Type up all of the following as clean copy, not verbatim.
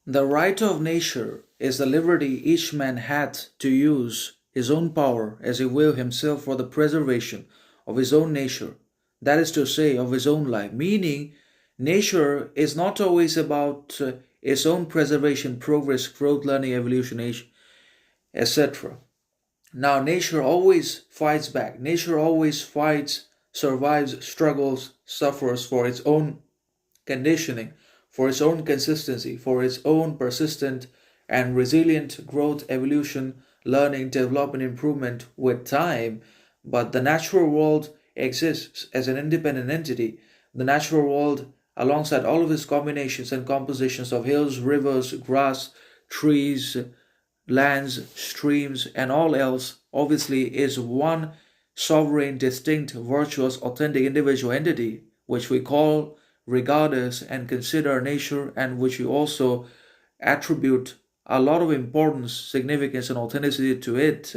The right of nature is the liberty each man hath to use his own power as he will himself for the preservation of his own nature, that is to say, of his own life. Meaning, nature is not always about its own preservation, progress, growth, learning, evolution, age, etc. Now, nature always fights back. Nature always fights, survives, struggles, suffers for its own conditioning, for its own consistency, for its own persistent and resilient growth, evolution, learning, development, improvement with time. But the natural world exists as an independent entity. The natural world, alongside all of its combinations and compositions of hills, rivers, grass, trees, lands, streams, and all else, obviously is one sovereign, distinct, virtuous, authentic individual entity, which we call, regard as, and consider nature, and which we also attribute a lot of importance, significance, and authenticity to it.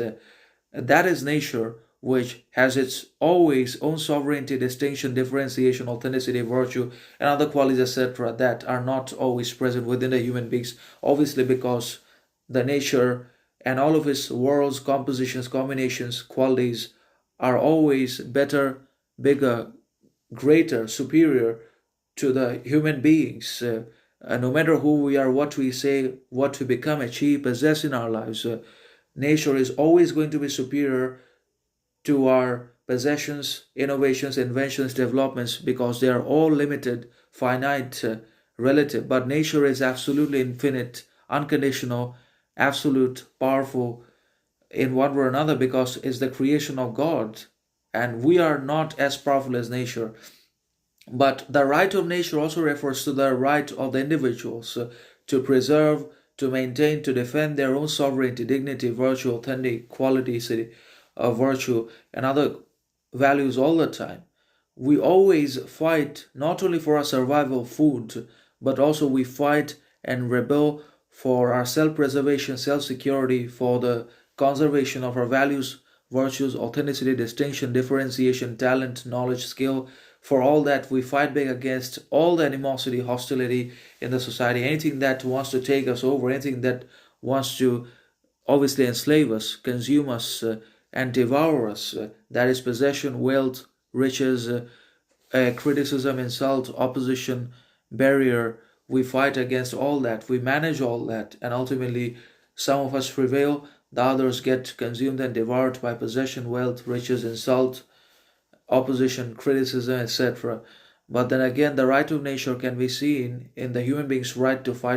That is nature, which has its always own sovereignty, distinction, differentiation, authenticity, virtue, and other qualities, etc., that are not always present within the human beings, obviously because the nature and all of its worlds, compositions, combinations, qualities are always better, bigger, greater, superior to the human beings. No matter who we are, what we say, what we become, achieve, possess in our lives, nature is always going to be superior to our possessions, innovations, inventions, developments, because they are all limited, finite, relative. But nature is absolutely infinite, unconditional, absolute, powerful in one way or another because it's the creation of God. And we are not as powerful as nature. But the right of nature also refers to the right of the individuals to preserve, to maintain, to defend their own sovereignty, dignity, virtue, authentic qualities of virtue, and other values all the time. We always fight not only for our survival, food, but also we fight and rebel for our self preservation, self security, for the conservation of our values, virtues, authenticity, distinction, differentiation, talent, knowledge, skill. For all that, we fight back against all the animosity, hostility in the society, anything that wants to take us over, anything that wants to obviously enslave us, consume us, and devour us. That is possession, wealth, riches, criticism, insult, opposition, barrier. We fight against all that. We manage all that. And ultimately, some of us prevail, the others get consumed and devoured by possession, wealth, riches, insult, opposition, criticism, etc. But then again, the right of nature can be seen in the human being's right to fight